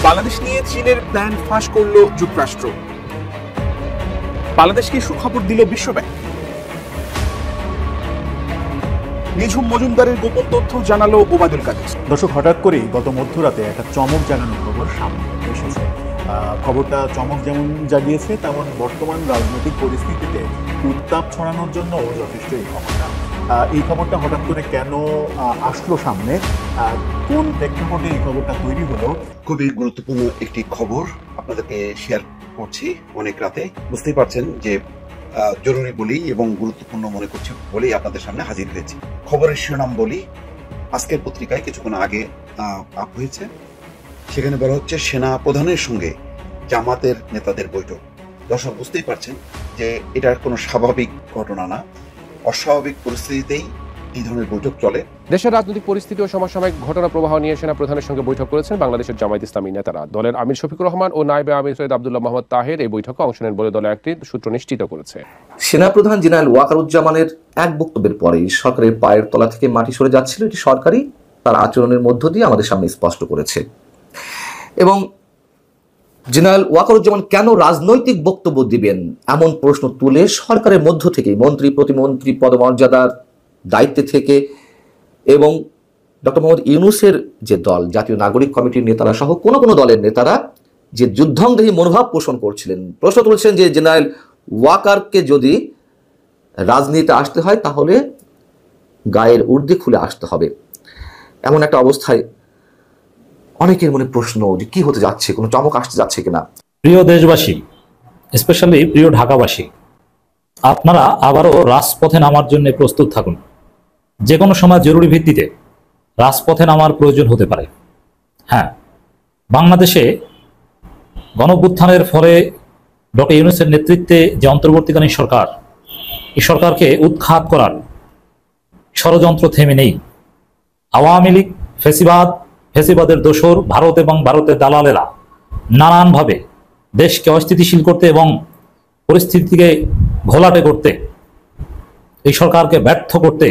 বাংলাদেশ নিয়ে চীনের প্ল্যান ফাঁস করল যুক্তরাষ্ট্র। বাংলাদেশকে সুখবর দিল বিশ্বব্যাংক। নিঝুম মজুমদারের গোপন তথ্য জানালো ওবায়দুল কাদের। দর্শক, হঠাৎ করেই গত মধ্যরাতে একটা চমক জাগানো খবর সামনে এসেছে। খবরটা চমক যেমন জাগিয়েছে, তেমন বর্তমান রাজনৈতিক পরিস্থিতিতে উত্তাপ ছড়ানোর জন্য যথেষ্ট এই খবরটা হঠাৎ করে কেন আসলো সামনে, কোন প্রেক্ষাপটে এই খবরটা তৈরি হলো? খুবই গুরুত্বপূর্ণ একটি খবর আপনাদেরকে শেয়ার করছি অনেক রাতে। বুঝতেই পারছেন যে জরুরি বলেই এবং গুরুত্বপূর্ণ মনে করছি বলেই আপনাদের সামনে হাজির হয়েছি। খবরের শিরোনাম বলি, আজকের পত্রিকায় কিছুক্ষণ আগে আপ হয়েছে, সেখানে বলা হচ্ছে সেনা প্রধানের সঙ্গে জামাতের নেতাদের বৈঠক। দর্শক, বুঝতেই পারছেন যে এটার কোনো স্বাভাবিক ঘটনা না, অস্বাভাবিক পরিস্থিতিতেই এই ধরনের বৈঠক চলে। দেশের রাজনৈতিক পরিস্থিতি ও সমসাময়িক ঘটনা প্রবাহ নিয়ে সেনা প্রধানের সঙ্গে বৈঠক করেছেন বাংলাদেশের জামায়াত ইসলামী নেতারা। দলের আমির শফিকুর রহমান ও নায়েবে আমির সৈয়দ আব্দুল্লাহ মোহাম্মদ তাহের এই বৈঠকে অংশ নেন বলে দলের একটি সূত্র নিশ্চিত করেছে। সেনাপ্রধান জেনারেল ওয়াকারুজ্জামানের এক বক্তব্যের পরেই সরকারের পায়ের তলা থেকে মাটি সরে যাচ্ছিল, এটি সরকারই তার আচরণের মধ্য দিয়ে আমাদের সামনে স্পষ্ট করেছে। এবং জেনারেল ওয়াকারুজ্জামান কেন রাজনৈতিক বক্তব্য দিবেন এমন প্রশ্ন তুলে সরকারের মধ্য থেকেই মন্ত্রী প্রতিমন্ত্রী পদমর্যাদার দায়িত্বে থেকে এবং ডক্টর মোহাম্মদ ইউনূসের যে দল, জাতীয় নাগরিক কমিটির নেতারা সহ কোনো কোনো দলের নেতারা যে যুদ্ধংদেহী মনোভাব পোষণ করছিলেন, প্রশ্ন তুলছেন যে জেনারেল ওয়াকারকে যদি রাজনীতিতে আসতে হয় তাহলে গায়ের উর্দি খুলে আসতে হবে। এমন একটা অবস্থায় অনেকের মনে প্রশ্ন যে কি হতে যাচ্ছে, কোনো চমক আসতে যাচ্ছে কিনা। প্রিয় দেশবাসী, স্পেশালি প্রিয় ঢাকাবাসী, আপনারা আবারও রাজপথে নামার জন্য প্রস্তুত থাকুন। যে কোনো সময় জরুরি ভিত্তিতে রাজপথে নামার প্রয়োজন হতে পারে। হ্যাঁ, বাংলাদেশে গণঅভ্যুত্থানের ফলে ডক্টর ইউনূসের নেতৃত্বে যে অন্তর্বর্তীকালীন সরকার, এই সরকারকে উৎখাত করার ষড়যন্ত্র থেমে নেই। আওয়ামী লীগ, ফেসিবাদের দোসর, ভারত এবং ভারতের দালালেরা নানানভাবে দেশকে অস্থিতিশীল করতে এবং পরিস্থিতিকে ঘোলাটে করতে, এই সরকারকে ব্যর্থ করতে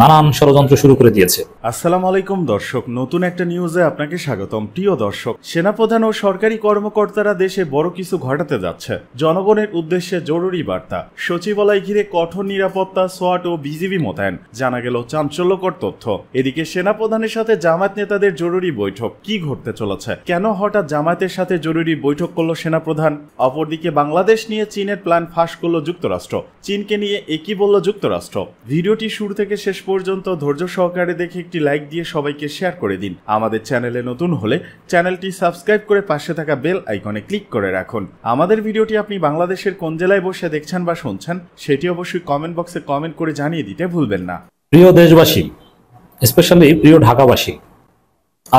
নানান ষড়যন্ত্র শুরু করে দিয়েছে। আসসালামু আলাইকুম দর্শক, নতুন একটা নিউজে আপনাকে স্বাগতম। প্রিয় দর্শক, সেনাপ্রধান ও সরকারি কর্মকর্তারা দেশে বড় কিছু ঘটাতে যাচ্ছে। জনগণের উদ্দেশ্যে জরুরি বার্তা, সচিবালয় ঘিরে কঠোর নিরাপত্তা, সোয়াট ও বিজিবি মোতায়েন। জানা গেল চাঞ্চল্যকর তথ্য। এদিকে সেনাপ্রধানের সাথে জামায়াত নেতাদের জরুরি বৈঠক। কি ঘটতে চলেছে, কেন হঠাৎ জামায়াতের সাথে জরুরি বৈঠক করলো সেনাপ্রধান? অপরদিকে বাংলাদেশ নিয়ে চীনের প্ল্যান ফাঁস করলো যুক্তরাষ্ট্র। চীনকে নিয়ে একই বলল যুক্তরাষ্ট্র। ভিডিওটি শুরু থেকে শেষ পর্যন্ত ধৈর্য সহকারে দেখে একটি লাইক দিয়ে সবাইকে শেয়ার করে দিন। আমাদের চ্যানেলে নতুন হলে চ্যানেলটি সাবস্ক্রাইব করে পাশে থাকা বেল আইকনে ক্লিক করে রাখুন। আমাদের ভিডিওটি আপনি বাংলাদেশের কোন জেলায় বসে দেখছেন বা শুনছেন সেটি অবশ্যই কমেন্ট বক্সে কমেন্ট করে জানিয়ে দিতে ভুলবেন না। প্রিয় দেশবাসী, স্পেশালি প্রিয় ঢাকাবাসী,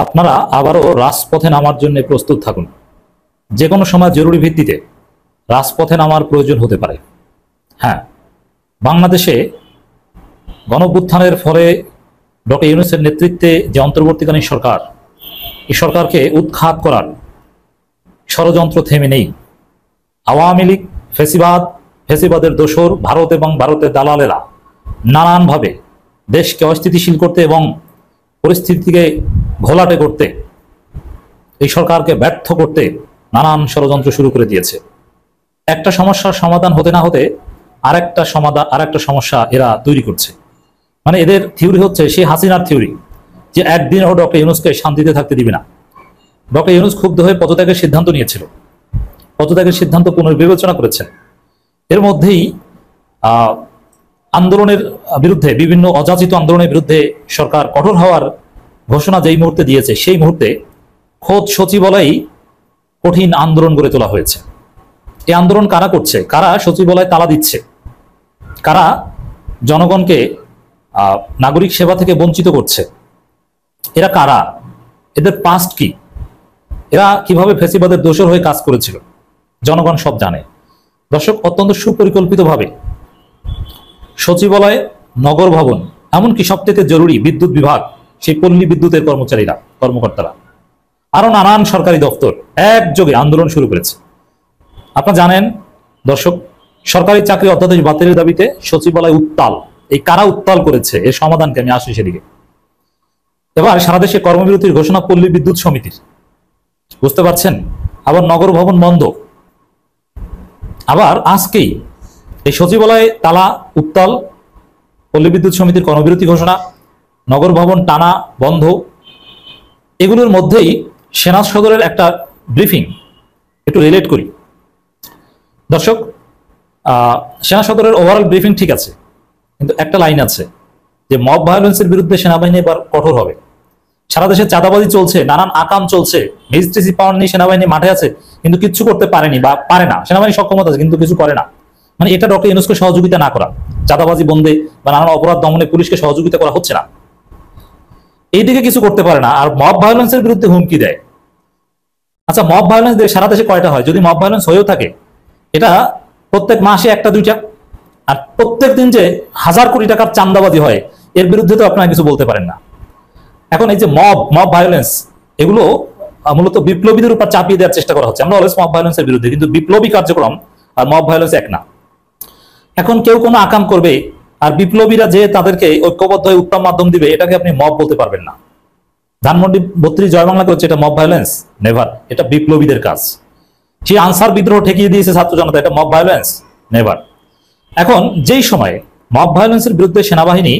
আপনারা আবারও রাজপথে নামার জন্য প্রস্তুত থাকুন। যে কোনো সময় জরুরি ভিত্তিতে রাজপথে নামার প্রয়োজন হতে পারে। হ্যাঁ, বাংলাদেশে গণঅভ্যুত্থানের ফলে ডক্টর ইউনূসের নেতৃত্বে যে অন্তর্বর্তীকালীন সরকার, এই সরকারকে উৎখাত করার ষড়যন্ত্র থেমে নেই। আওয়ামী লীগ, ফেসিবাদের দোসর, ভারত এবং ভারতের দালালেরা নানানভাবে দেশকে অস্থিতিশীল করতে এবং পরিস্থিতিকে ঘোলাটে করতে, এই সরকারকে ব্যর্থ করতে নানান ষড়যন্ত্র শুরু করে দিয়েছে। একটা সমস্যার সমাধান হতে না হতে আরেকটা সমস্যা এরা তৈরি করছে। মানে এদের থিওরি হচ্ছে সেই হাসিনার থিওরি, যে একদিনও ডক্টর ইউনূসকে শান্তিতে থাকতে দিবে না। ডক্টর ইউনূস ক্ষুব্ধ হয়ে পদত্যাগের সিদ্ধান্ত নিয়েছিল, পদত্যাগের সিদ্ধান্ত পুনর্বিবেচনা করেছেন। এর মধ্যেই আন্দোলনের বিরুদ্ধে, বিভিন্ন অযাচিত আন্দোলনের বিরুদ্ধে সরকার কঠোর হওয়ার ঘোষণা যেই মুহূর্তে দিয়েছে, সেই মুহূর্তে খোদ সচিবালয়েই কঠিন আন্দোলন গড়ে তোলা হয়েছে। এই আন্দোলন কারা করছে? কারা সচিবালয় তালা দিচ্ছে? কারা জনগণকে নাগরিক সেবা থেকে বঞ্চিত করছে? এরা কারা? এদের পাস্ট কি? এরা কিভাবে ফেসিবাদের দোষর হয়ে কাজ করেছিল জনগণ সব জানে। দর্শক, অত্যন্ত সুপরিকল্পিতভাবে সচিবালয়, নগর ভবন, এমনকি সবথেকে জরুরি বিদ্যুৎ বিভাগ, সেই পল্লী বিদ্যুতের কর্মকর্তারা, আরো নানান সরকারি দপ্তর একযোগে আন্দোলন শুরু করেছে। আপনারা জানেন দর্শক, সরকারি চাকরি অধ্যাদেশ বাতিলের দাবিতে সচিবালয় উত্তাল। এই কারা উত্তাল করেছে, এর সমাধানকে আমি আসি সেদিকে। এবার সারা দেশে কর্মবিরতির ঘোষণা পল্লী বিদ্যুৎ সমিতির। বুঝতে পারছেন? আবার নগর ভবন বন্ধ, আবার আজকেই এই সচিবালয়ে তালা উত্তাল, পল্লী বিদ্যুৎ সমিতির কর্মবিরতি ঘোষণা, নগর ভবন টানা বন্ধ। এগুলোর মধ্যেই সেনা সদরের একটা ব্রিফিং একটু রিলেট করি দর্শক। সেনা সদরের ওভারঅল ব্রিফিং ঠিক আছে, কিন্তু একটা লাইন আছে যে মব ভায়োলেন্সের বিরুদ্ধে সেনাবাহিনী এবার কঠোর হবে। সারা দেশে চাঁদাবাজি চলছে, নানান আকাম চলছে, ম্যাজিস্ট্রেসি পাওয়ার নিয়ে সেনাবাহিনী মাঠে আছে, কিন্তু কিচ্ছু করতে পারেনি বা পারে না। সেনাবাহিনী সক্ষমতা আছে কিন্তু কিছু করে না, মানে এটা ডক্টর ইউনূসকে সহযোগিতা না করা, চাঁদাবাজি বন্ধে বা নানান অপরাধ দমনে পুলিশকে সহযোগিতা করা হচ্ছে না, এইদিকে কিছু করতে পারে না, আর মব ভায়োলেন্সের বিরুদ্ধে হুমকি দেয়। আচ্ছা, মব ভায়োলেন্স সারা দেশে কয়টা হয়? যদি মব ভায়োলেন্স হয়েও থাকে, এটা প্রত্যেক মাসে একটা দুইটা, আর প্রত্যেক দিন যে 1000 কোটি টাকার চাঁদাবাজি হয়, এর বিরুদ্ধে তো আপনারা কিছু বলতে পারেন না। এখন এই যে মব ভায়োলেন্স, এগুলো মূলত বিপ্লবীদের উপর চাপিয়ে দেওয়ার চেষ্টা করা হচ্ছে। আমরা অলওয়েজ মব ভায়োলেন্সের বিরুদ্ধে, কিন্তু বিপ্লবী কার্যক্রম আর মব ভায়োলেন্স এক না। এখন কেউ কোনো আকাম করবে আর বিপ্লবীরা যে তাদেরকে ঐক্যবদ্ধ হয়ে উত্তম মাধ্যম দিবে, এটাকে আপনি মব বলতে পারবেন না। ধানমন্ডি 32 জয় বাংলা করছে, এটা মব ভায়োলেন্স? নেভার। এটা বিপ্লবীদের কাজ। সেই আনসার বিদ্রোহ ঠেকিয়ে দিয়েছে ছাত্র জনতা, এটা মব ভায়োলেন্স? নেভার। এখন যেই সময়ে মব ভায়োলেন্সের বিরুদ্ধে সেনাবাহিনী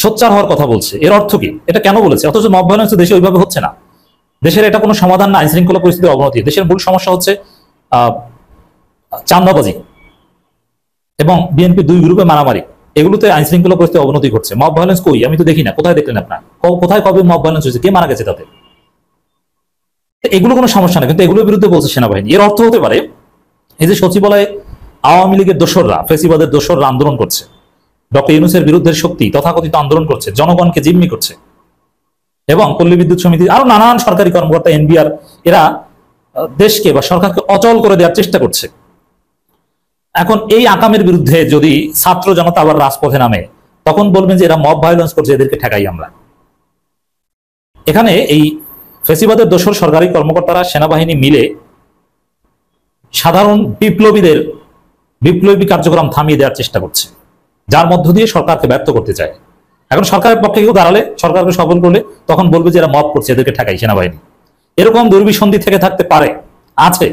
সোচ্চার হওয়ার কথা বলছে, এর অর্থ কি? এটা কেন বলেছে? অথচ মব ভায়োলেন্স দেশে ওইভাবে হচ্ছে না। দেশের এটা কোনো সমাধান না, আইন শৃঙ্খলা পরিস্থিতির অবনতি। দেশের মূল সমস্যা হচ্ছে চাঁদাবাজি এবং বিএনপি 2 গ্রুপে মারামারি, এগুলোতে আইন শৃঙ্খলা পরিস্থিতির অবনতি ঘটছে। মব ভায়োলেন্স কই? আমি তো দেখি না। কোথায় দেখলেন আপনার? কোথায় কবে মব ভায়োলেন্স হয়েছে? কে মারা গেছে তাতে? এগুলো কোনো সমস্যা না, কিন্তু এগুলোর বিরুদ্ধে বলছে সেনাবাহিনী। এর অর্থ হতে পারে এই যে সচিবালয়ে আওয়ামী লীগের দোসররা, ফেসিবাদের দোসররা আন্দোলন করছে, ডক্টর ইউনূসের বিরুদ্ধে শক্তি তথাকথিত আন্দোলন করছে, জনগণকে জিম্মি করছে, এবং পল্লী বিদ্যুৎ সমিতি আরো নানান সরকারি কর্মকর্তা, এনবিআর, এরা দেশকে বা সরকারকে অচল করে দেওয়ার চেষ্টা করছে। এখন এই আকামের বিরুদ্ধে যদি ছাত্র জনতা আবার রাজপথে নামে, তখন বলবেন যে এরা মব ভায়োলেন্স করছে, এদেরকে ঠেকাই আমরা। এখানে এই ফেসিবাদের দোসর সরকারি কর্মকর্তারা, সেনাবাহিনী মিলে সাধারণ বিপ্লবীদের বিপ্লবী কার্যক্রম থামিয়ে দেওয়ার চেষ্টা করছে, যার মধ্য দিয়ে সরকারকে ব্যর্থ করতে চায়। এখন সরকারের পক্ষে কেউ দাঁড়ালে, সরকারকে সফল করলে, তখন বলবে যে এরা মব করছে, এদেরকে ঠেকাই সেনাবাহিনী। এরকম দুর্বিসন্ধি থেকে থাকতে পারে, আছে।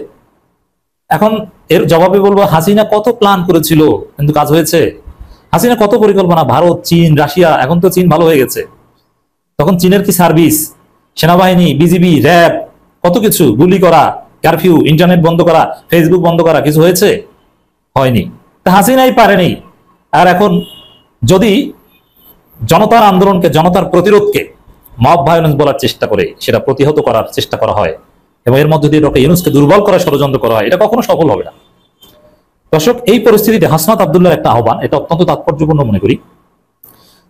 এখন এর জবাবে বলবো, হাসিনা কত প্ল্যান করেছিল কিন্তু কাজ হয়েছে? হাসিনা কত পরিকল্পনা, ভারত, চীন, রাশিয়া, এখন তো চীন ভালো হয়ে গেছে, তখন চীনের কি সার্ভিস, সেনাবাহিনী, বিজিবি, র্যাব, কত কিছু, গুলি করা, কারফিউ, ইন্টারনেট বন্ধ করা, ফেসবুক বন্ধ করা, কিছু হয়েছে? হয়নি। তা হাসিনাই পারেনি। আর এখন যদি জনতার আন্দোলনকে, জনতার প্রতিরোধকে মব ভায়োলেন্স বলার চেষ্টা করে, সেটা প্রতিহত করার চেষ্টা করা হয় এবং এর মধ্যে দিয়ে ডক্টর ইউনূসকে দুর্বল করার ষড়যন্ত্র করা হয়, এটা কখনো সফল হবে না। দর্শক, এই পরিস্থিতিতে হাসনাত আব্দুল্লাহর একটা আহ্বান, এটা অত্যন্ত তাৎপর্যপূর্ণ মনে করি।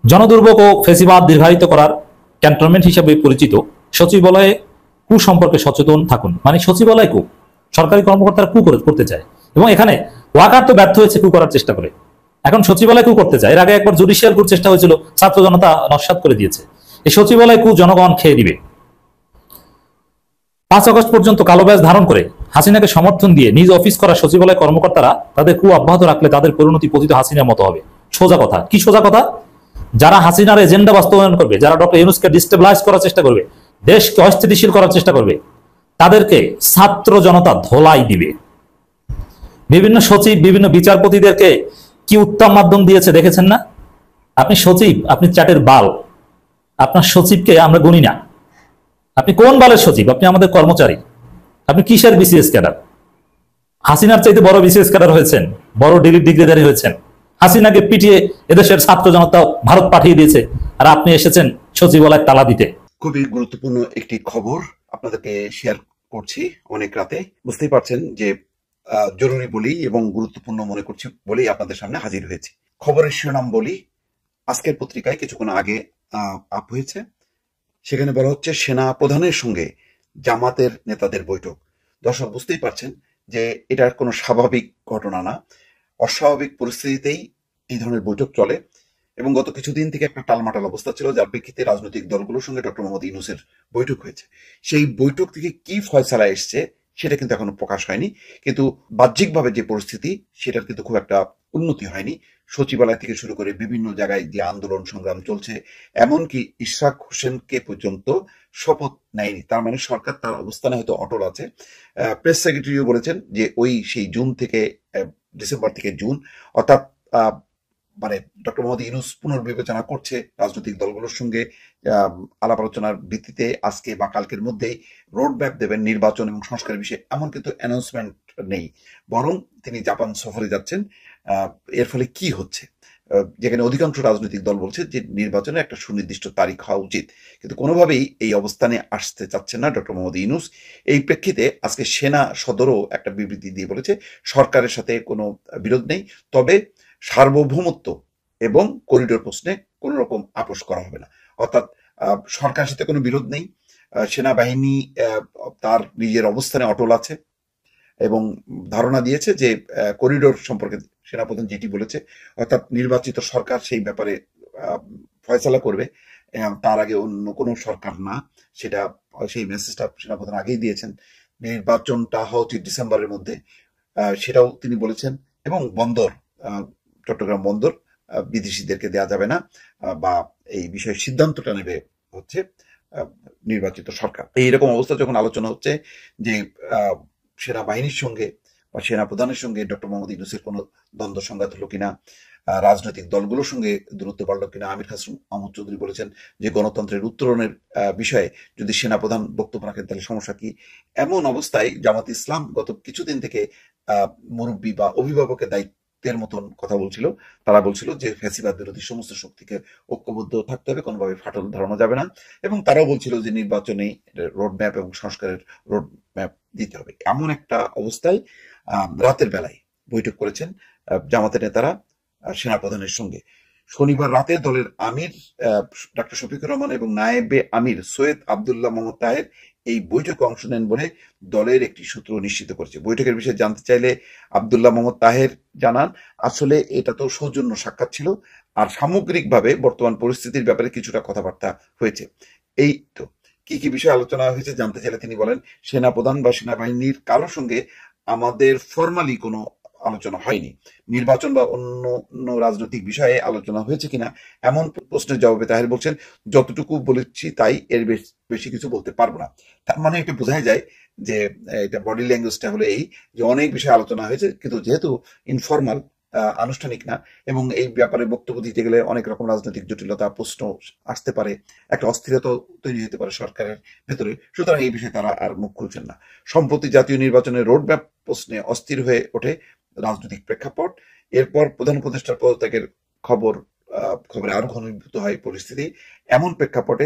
জনদুর্ভোগ ও ফেসিবাদ দীর্ঘায়িত করার ক্যান্টনমেন্ট হিসেবে পরিচিত সচিবালয়ে কু সম্পর্কে সচেতন থাকুন। মানে সচিবালয় কু, সরকারি কর্মকর্তারা কু করতে চায়, এবং এখানে ওয়াকার তো ব্যর্থ হয়েছে কু করার চেষ্টা করে, এখন সচিবালয় কু করতে চায়। এর আগে একবার জুডিশিয়াল কুর চেষ্টা হয়েছিল, ছাত্র জনতা নস্যাৎ করে দিয়েছে। এই সচিবালয় কু জনগণ খেয়ে দিবে। 5 আগস্ট পর্যন্ত কালো ব্যাজ ধারণ করে হাসিনাকে সমর্থন দিয়ে নিজ অফিস করা সচিবালয় কর্মকর্তারা তাদের কু অব্যাহত রাখলে তাদের পরিণতি পতিত হাসিনার মতো হবে। সোজা কথা। কি সোজা কথা? যারা হাসিনার এজেন্ডা বাস্তবায়ন করবে, যারা ডক্টর ইউনূসকে ডিস্টেবলাইজ করার চেষ্টা করবে, দেশকে অস্থিতিশীল করার চেষ্টা করবে, তাদেরকে ছাত্র জনতা ধোলাই দিবে। বিভিন্ন সচিব, বিভিন্ন বিচারপতিদেরকে কি উত্তম মাধ্যম দিয়েছে দেখেছেন না? আপনি সচিব, আপনি চ্যাটের বাল, আপনার সচিবকে আমরা গুনি না। আপনি কোন বালের সচিব? আপনি আমাদের কর্মচারী। আপনি কিসের বিসিএস ক্যাডার? হাসিনার চাইতে বড় বিসিএস ক্যাডার হয়েছেন, বড় ডিগ্রিধারী হয়েছেন। হাসিনাকে পিটিয়ে এদেশের ছাত্র জনতা ভারত পাঠিয়ে দিয়েছে, আর আপনি এসেছেন সচিবালয় তালা দিতে। খুবই গুরুত্বপূর্ণ একটি খবর আপনাদেরকে শেয়ার করছি অনেক রাতে। বুঝতেই পারছেন যে জরুরি বলি এবং গুরুত্বপূর্ণ মনে করছি বলেই আপনাদের সামনে হাজির হয়েছি। খবরের শিরোনাম বলি, আজকের পত্রিকায় কিছুক্ষণ আগে আপ হয়েছে, সেখানে বলা হচ্ছে সেনা প্রধানের সঙ্গে জামাতের নেতাদের বৈঠক। দর্শক, বুঝতেই পারছেন যে এটা কোনো স্বাভাবিক ঘটনা না, অস্বাভাবিক পরিস্থিতিতেই এই ধরনের বৈঠক চলে, এবং গত কিছুদিন থেকে একটা টালমাটাল অবস্থা ছিল, যার প্রেক্ষিতে রাজনৈতিক দলগুলোর সঙ্গে ডক্টর মোহাম্মদ ইউনূসের বৈঠক হয়েছে। সেই বৈঠক থেকে কি ফয়সালা এসছে সেটা কিন্তু এখনো প্রকাশ হয়নি, কিন্তু বাহ্যিকভাবে যে পরিস্থিতি সেটার কিন্তু খুব একটা উন্নতি হয়নি। সচিবালয় থেকে শুরু করে বিভিন্ন জায়গায় যে আন্দোলন সংগ্রাম চলছে, এমনকি ইশরাক হোসেনকে পর্যন্ত শপথ নেয়নি। তার মানে সরকার তার অবস্থানে হয়তো অটল আছে। প্রেস সেক্রেটারিও বলেছেন যে সেই জুন থেকে ডিসেম্বর থেকে জুন, অর্থাৎ মানে ডক্টর মোহাম্মদ ইউনূস পুনর্বিবেচনা করছে রাজনৈতিক দলগুলোর সঙ্গে আলাপ আলোচনার ভিত্তিতে আজকে বা কালকের মধ্যেই রোড ম্যাপ দেবেন নির্বাচন এবং সংস্কারের বিষয়ে। এমন কিন্তু অ্যানাউন্সমেন্ট নেই, বরং তিনি জাপান সফরে যাচ্ছেন। এর ফলে কি হচ্ছে, যেখানে অধিকাংশ রাজনৈতিক দল বলছে যে নির্বাচনের একটা সুনির্দিষ্ট তারিখ হওয়া উচিত, কিন্তু কোনোভাবেই এই অবস্থানে আসতে চাচ্ছেন না ডক্টর মোহাম্মদ ইউনূস। এই প্রেক্ষিতে আজকে সেনা সদরও একটা বিবৃতি দিয়ে বলেছে সরকারের সাথে কোনো বিরোধ নেই, তবে সার্বভৌমত্ব এবং করিডোর প্রশ্নে কোন রকম আপোষ করা হবে না। অর্থাৎ সরকারের সাথে কোনো বিরোধ নেই, সেনাবাহিনী তার নিজের অবস্থানে অটল আছে এবং ধারণা দিয়েছে যে করিডোর সম্পর্কে সেনাপ্রধান যেটি বলেছে, অর্থাৎ নির্বাচিত সরকার সেই ব্যাপারে ফয়সালা করবে, তার আগে অন্য কোনো সরকার না। সেই মেসেজটা সেনাপ্রধান আগেই দিয়েছেন। নির্বাচনটা হওয়া উচিত ডিসেম্বরের মধ্যে, সেটাও তিনি বলেছেন। এবং বন্দর, চট্টগ্রাম বন্দর বিদেশিদেরকে দেওয়া যাবে না, বা এই বিষয়ে সিদ্ধান্তটা নেবে হচ্ছে নির্বাচিত সরকার। এইরকম অবস্থা যখন আলোচনা হচ্ছে যে সেনাবাহিনীর সঙ্গে বা সেনা প্রধানের সঙ্গে ডক্টর মোহাম্মদ ইউনূসের কোনো দ্বন্দ্ব সংঘাত হলো কিনা, রাজনৈতিক দলগুলোর সঙ্গে দূরত্ব বাড়লো কিনা। আমির হাসান মাহমুদ চৌধুরী বলেছেন যে গণতন্ত্রের উত্তরণের বিষয়ে যদি সেনাপ্রধান বক্তব্য রাখেন তাহলে সমস্যা কি। এমন অবস্থায় জামাত ইসলাম গত কিছুদিন থেকে মুরব্বী বা অভিভাবকের দায়িত্বের মতন কথা বলছিল। তারা বলছিল যে ফ্যাসিবাদ বিরোধী সমস্ত শক্তিকে ঐক্যবদ্ধ থাকতে হবে, কোনোভাবে ফাটল ধরানো যাবে না। এবং তারাও বলছিল যে নির্বাচনে রোড ম্যাপ এবং সংস্কারের রোড ম্যাপ দিতে হবে। এমন একটা অবস্থায় রাতের বেলায় বৈঠক করেছেন জামাতের নেতারা সেনাপ্রধানের সঙ্গে। শনিবার রাতে দলের আমির ডক্টর শফিকুর রহমান এবং নায়েবে আমির সৈয়দ আবদুল্লাহ মোহাম্মদ তাহের এই বৈঠকে অংশ নেন বলে দলের একটি সূত্র নিশ্চিত করেছে। বৈঠকের বিষয়ে জানতে চাইলে আবদুল্লাহ মোহাম্মদ তাহের জানান, আসলে এটা তো সৌজন্য সাক্ষাৎ ছিল, আর সামগ্রিকভাবে বর্তমান পরিস্থিতির ব্যাপারে কিছুটা কথাবার্তা হয়েছে। এই তো কি কি বিষয়ে আলোচনা হয়েছে জানতে চাইলে তিনি বলেন, সেনাপ্রধান বা সেনাবাহিনীর কারোর সঙ্গে আমাদের ফর্মালি কোনো আলোচনা হয়নি। নির্বাচন বা অন্য রাজনৈতিক বিষয়ে আলোচনা হয়েছে কিনা এমন প্রশ্নের জবাবে তাহের বলছেন, যতটুকু বলেছি তাই, এর বেশি কিছু বলতে পারবো না। তার মানে এটা বোঝাই যায় যে এটা বডি ল্যাঙ্গুয়েজটা হলো এই যে অনেক বিষয়ে আলোচনা হয়েছে, কিন্তু যেহেতু ইনফর্মাল, আনুষ্ঠানিক না, এবং এই ব্যাপারে বক্তব্য দিতে গেলে অনেক রকম রাজনৈতিক জটিলতা, প্রশ্ন আসতে পারে, একটা অস্থিরতা তৈরি হতে পারে সরকারের ভেতরে, সুতরাং এই বিষয়ে তারা আর মুখ খুলছেন না। সম্প্রতি জাতীয় নির্বাচনের রোডম্যাপ প্রশ্নে অস্থির হয়ে ওঠে রাজনৈতিক প্রেক্ষাপট। এরপর প্রধান উপদেষ্টার পদত্যাগের খবরে আরো ঘনীভূত হয় পরিস্থিতি। এমন প্রেক্ষাপটে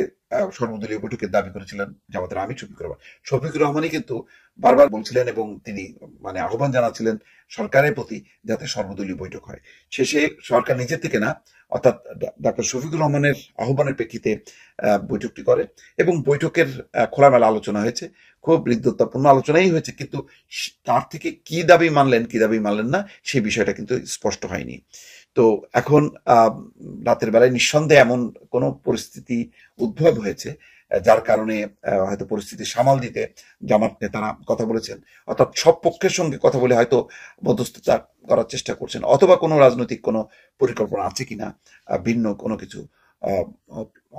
সর্বদলীয় বৈঠকের দাবি করেছিলেন জামাতের আমির শফিকুর রহমান। শফিকুর রহমানই কিন্তু বারবার বলছিলেন এবং তিনি মানে আহ্বান জানাচ্ছিলেন সরকারের প্রতি যাতে সর্বদলীয় বৈঠক হয়। শেষে সরকার নিজের থেকে না, অর্থাৎ ডক্টর শফিকুর রহমানের আহ্বানের প্রেক্ষিতে বৈঠকটি করে এবং বৈঠকের খোলামেলা আলোচনা হয়েছে, খুব হৃদ্যতাপূর্ণ আলোচনাই হয়েছে, কিন্তু তার থেকে কি দাবি মানলেন না সেই বিষয়টা কিন্তু স্পষ্ট হয়নি। তো এখন রাতের বেলায় নিঃসন্দেহে এমন কোনো পরিস্থিতি উদ্ভব হয়েছে যার কারণে হয়তো পরিস্থিতি সামাল দিতে জামাত নেতারা কথা বলেছেন, অর্থাৎ সব পক্ষের সঙ্গে কথা বলে হয়তো মধ্যস্থতা করার চেষ্টা করছেন, অথবা কোনো রাজনৈতিক কোনো পরিকল্পনা আছে কিনা ভিন্ন কোনো কিছু।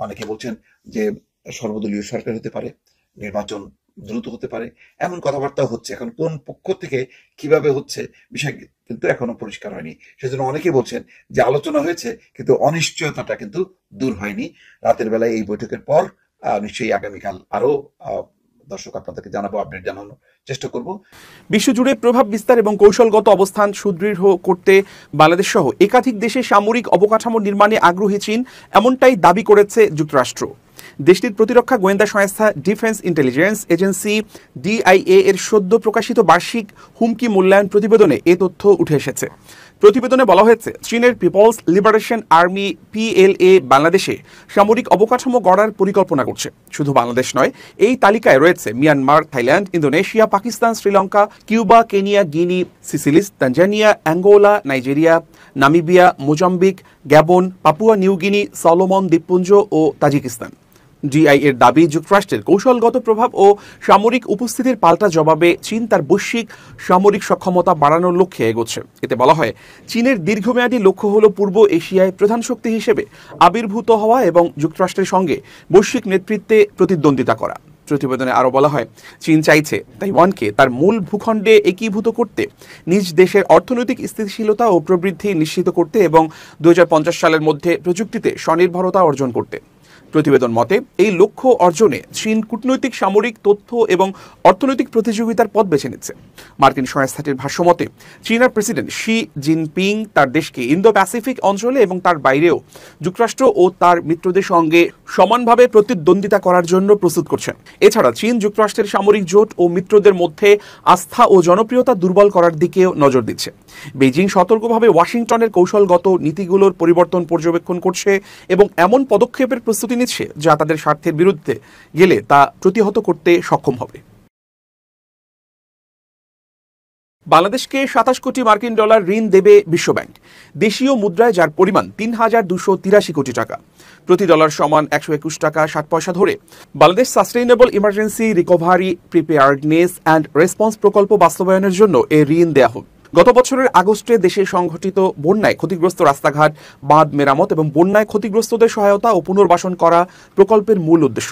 অনেকে বলছেন যে সর্বদলীয় সরকার হতে পারে, নির্বাচন দ্রুত হতে পারে, এমন কথাবার্তা হচ্ছে। এখন কোন পক্ষ থেকে কিভাবে হচ্ছে বিষয় কিন্তু এখনো পরিষ্কার হয়নি। সেজন্য অনেকে বলছেন যে আলোচনা হয়েছে কিন্তু অনিশ্চয়তাটা কিন্তু দূর হয়নি। রাতের বেলায় এই বৈঠকের পর নিশ্চয়ই আগামীকাল আরো দর্শক আপনাদেরকে জানাবো, আপডেট জানানোর চেষ্টা করব। বিশ্বজুড়ে প্রভাব বিস্তার এবং কৌশলগত অবস্থান সুদৃঢ় করতে বাংলাদেশ সহ একাধিক দেশে সামরিক অবকাঠামো নির্মাণে আগ্রহী চীন, এমনটাই দাবি করেছে যুক্তরাষ্ট্র। দেশটির প্রতিরক্ষা গোয়েন্দা সংস্থা ডিফেন্স ইন্টেলিজেন্স এজেন্সি ডিআইএ এর সদ্য প্রকাশিত বার্ষিক হুমকি মূল্যায়ন প্রতিবেদনে এ তথ্য উঠে এসেছে। প্রতিবেদনে বলা হয়েছে, চীনের পিপলস লিবারেশন আর্মি পিএলএ বাংলাদেশে সামরিক অবকাঠামো গড়ার পরিকল্পনা করছে। শুধু বাংলাদেশ নয়, এই তালিকায় রয়েছে Myanmar, Thailand, Indonesia, Pakistan, Sri Lanka, Cuba, Kenya, Guinea, Seychelles, Tanzania, Angola, Nigeria, Namibia, Mozambique, Gabon, Papua New Guinea, Solomon দ্বীপপুঞ্জ ও তাজিকিস্তান। ডিআই এর দাবি, যুক্তরাষ্ট্রের কৌশলগত প্রভাব ও সামরিক উপস্থিতির পাল্টা জবাবে চীন তার বৈশ্বিক সামরিক সক্ষমতা বাড়ানোর লক্ষ্যে এগোচ্ছে। এতে বলা হয়, চীনের দীর্ঘমেয়াদী লক্ষ্য হল পূর্ব এশিয়ায় প্রধান শক্তি হিসেবে আবির্ভূত হওয়া এবং যুক্তরাষ্ট্রের সঙ্গে বৈশ্বিক নেতৃত্বে প্রতিদ্বন্দ্বিতা করা। প্রতিবেদনে আরও বলা হয়, চীন চাইছে তাইওয়ানকে তার মূল ভূখণ্ডে একীভূত করতে, নিজ দেশের অর্থনৈতিক স্থিতিশীলতা ও প্রবৃদ্ধি নিশ্চিত করতে এবং 2050 সালের মধ্যে প্রযুক্তিতে স্বনির্ভরতা অর্জন করতে। প্রতিবেদন মতে, এই লক্ষ্য অর্জনে চীন কূটনৈতিক, সামরিক, তথ্য এবং অর্থনৈতিক প্রতিযোগিতার পথ বেছে নিচ্ছে। মার্কিন সংস্থাটির ভাষ্যমতে, চীনের প্রেসিডেন্ট শি জিনপিং তার দেশকে ইন্দো প্যাসিফিক অঞ্চলে এবং তার বাইরেও যুক্তরাষ্ট্র ও তার মিত্রদের সঙ্গে সমানভাবে প্রতিদ্বন্দ্বিতা করার জন্য প্রস্তুত করছেন। এছাড়া চীন যুক্তরাষ্ট্রের সামরিক জোট ও মিত্রদের মধ্যে আস্থা ও জনপ্রিয়তা দুর্বল করার দিকেও নজর দিচ্ছে। বেইজিং সতর্কভাবে ওয়াশিংটনের কৌশলগত নীতিগুলোর পরিবর্তন পর্যবেক্ষণ করছে এবং এমন পদক্ষেপের প্রস্তুতি নিচ্ছে যা তাদের স্বার্থের বিরুদ্ধে গেলে তা প্রতিহত করতে সক্ষম হবে। বাংলাদেশকে 27 কোটি মার্কিন ডলার ঋণ দেবে বিশ্বব্যাংক, দেশীয় মুদ্রায় যার পরিমাণ 3,283 কোটি টাকা, প্রতি ডলার সমান 121 টাকা 60 পয়সা ধরে Bangladesh sustainable emergency recovery preparedness and response প্রকল্প বাস্তবায়নের জন্য এ ঋণ দেয়া হবে। গত বছরের আগস্টে দেশে সংঘটিত বন্যায় ক্ষতিগ্রস্ত রাস্তাঘাট, বাঁধ মেরামত এবং বন্যায় ক্ষতিগ্রস্তদের সহায়তা ও পুনর্বাসন করা প্রকল্পের মূল উদ্দেশ্য।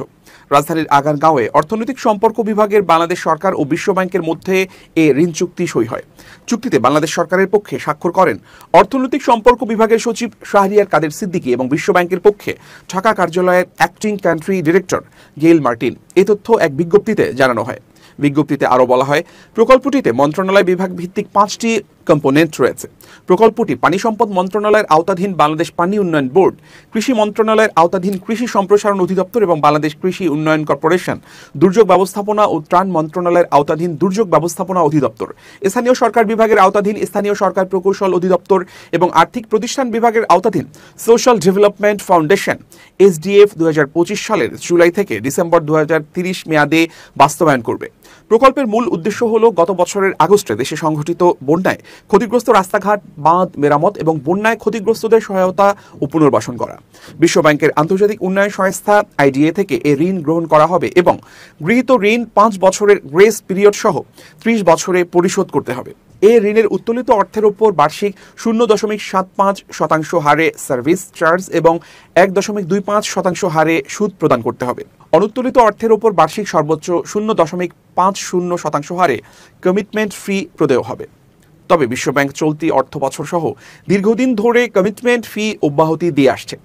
রাজধানীর আগারগাঁওয়ে অর্থনৈতিক সম্পর্ক বিভাগের বাংলাদেশ সরকার ও বিশ্বব্যাংকের মধ্যে এ ঋণ চুক্তি সই হয়। চুক্তিতে বাংলাদেশ সরকারের পক্ষে স্বাক্ষর করেন অর্থনৈতিক সম্পর্ক বিভাগের সচিব শাহরিয়ার কাদের সিদ্দিকী এবং বিশ্বব্যাংকের পক্ষে ঢাকা কার্যালয়ের acting country director Gail Martin. এ তথ্য এক বিজ্ঞপ্তিতে জানানো হয়। বিজ্ঞপ্তিতে আরও বলা হয়, প্রকল্পটিতে মন্ত্রণালয় বিভাগ ভিত্তিক 5টি কম্পোনেন্ট রয়েছে। প্রকল্পটি পানি সম্পদ মন্ত্রণালয়ের আওতাধীন বাংলাদেশ পানি উন্নয়ন বোর্ড, কৃষি মন্ত্রণালয়ের আওতাধীন কৃষি সম্প্রসারণ অধিদপ্তর এবং বাংলাদেশ কৃষি উন্নয়ন কর্পোরেশন, দুর্যোগ ব্যবস্থাপনা ও ত্রাণ মন্ত্রণালয়ের আওতাধীন দুর্যোগ ব্যবস্থাপনা অধিদপ্তর, স্থানীয় সরকার বিভাগের আওতাধীন স্থানীয় সরকার প্রকৌশল অধিদপ্তর এবং আর্থিক প্রতিষ্ঠান বিভাগের আওতাধীন সোশ্যাল ডেভেলপমেন্ট ফাউন্ডেশন এসডিএফ 2025 সালের জুলাই থেকে ডিসেম্বর 2030 মেয়াদে বাস্তবায়ন করবে। প্রকল্পের মূল উদ্দেশ্য হল গত বছরের আগস্টে দেশে সংঘটিত বন্যায় ক্ষতিগ্রস্ত রাস্তাঘাট, বাঁধ মেরামত এবং বন্যায় ক্ষতিগ্রস্তদের সহায়তা ও পুনর্বাসন করা। বিশ্বব্যাংকের আন্তর্জাতিক উন্নয়ন সংস্থা আইডিএ থেকে এ ঋণ গ্রহণ করা হবে এবং গৃহীত ঋণ 5 বছরের গ্রেস পিরিয়ড সহ 30 বছরে পরিশোধ করতে হবে। এ ঋণের উত্তোলিত অর্থের উপর বার্ষিক 0.75% হারে সার্ভিস চার্জ এবং 1.25% হারে সুদ প্রদান করতে হবে। অনুত্তোলিত অর্থের উপর বার্ষিক সর্বোচ্চ 0.50% হারে কমিটমেন্ট ফি প্রদেয় হবে। তবে বিশ্বব্যাংক চলতি অর্থ বছর সহ দীর্ঘদিন ধরে কমিটমেন্ট ফি অব্যাহতি দিয়ে আসছে।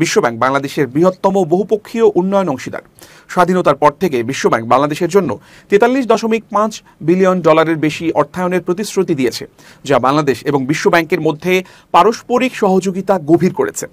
বিশ্বব্যাংক বাংলাদেশের বৃহত্তম বহুপক্ষীয় উন্নয়ন অংশীদার। স্বাধীনতার পর থেকে বিশ্বব্যাংক বাংলাদেশের জন্য 43.5 বিলিয়ন ডলারের বেশি অর্থায়নের প্রতিশ্রুতি দিয়েছে, যা বাংলাদেশ এবং বিশ্বব্যাংকের মধ্যে পারস্পরিক সহযোগিতা গভীর করেছে।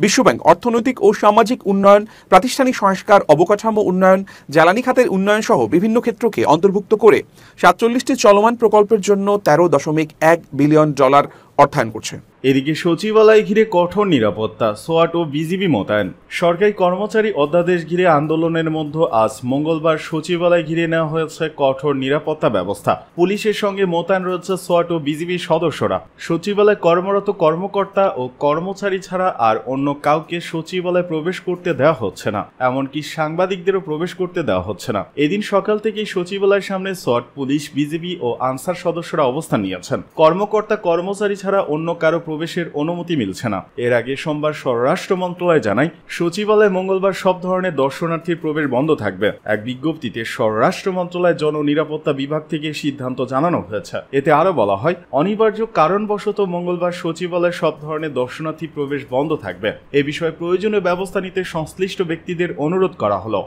বিশ্বব্যাংক অর্থনৈতিক ও সামাজিক উন্নয়ন, প্রাতিষ্ঠানিক সংস্কার, অবকাঠামো উন্নয়ন, জ্বালানি খাতের উন্নয়ন সহ বিভিন্ন ক্ষেত্রকে অন্তর্ভুক্ত করে 47টি চলমান প্রকল্পের জন্য 13.1 বিলিয়ন ডলার অর্থায়ন করছে। এদিকে সচিবালয় ঘিরে কঠোর নিরাপত্তা, সোয়াট ও বিজিবি মোতায়েন। সরকারি কর্মচারী অধ্যাদেশ ঘিরে আন্দোলনের মধ্যে আজ মঙ্গলবার সচিবালয় ঘিরে নেওয়া হয়েছে কঠোর নিরাপত্তা ব্যবস্থা। পুলিশের সঙ্গে মোতায়েন রয়েছে সোয়াট ও বিজিবির সদস্যরা। সচিবালয়ে কর্মরত কর্মকর্তা ও কর্মচারী ছাড়া আর অন্য কাউকে সচিবালয়ে প্রবেশ করতে দেওয়া হচ্ছে না, এমনকি সাংবাদিকদেরও প্রবেশ করতে দেওয়া হচ্ছে না। এদিন সকাল থেকেই সচিবালয়ের সামনে সোয়াট, পুলিশ, বিজিবি ও আনসার সদস্যরা অবস্থান নিয়েছেন। কর্মকর্তা কর্মচারী ছাড়া অন্য কারো প্রবেশের অনুমতি মিলছে না। এর আগে সোমবার স্বরাষ্ট্র মন্ত্রণালয় জানায়, সচিবালয়ে মঙ্গলবার সব ধরনের দর্শনার্থীর প্রবেশ বন্ধ থাকবে। এক বিজ্ঞপ্তিতে স্বরাষ্ট্র মন্ত্রণালয় জননিরাপত্তা বিভাগ থেকে সিদ্ধান্ত জানানো হয়েছে। এতে আরো বলা হয়, অনিবার্য কারণবশত মঙ্গলবার সচিবালয়ে সব ধরনের দর্শনার্থী প্রবেশ বন্ধ থাকবে। এ বিষয়ে প্রয়োজনীয় ব্যবস্থা নিতে সংশ্লিষ্ট ব্যক্তিদের অনুরোধ করা হলো।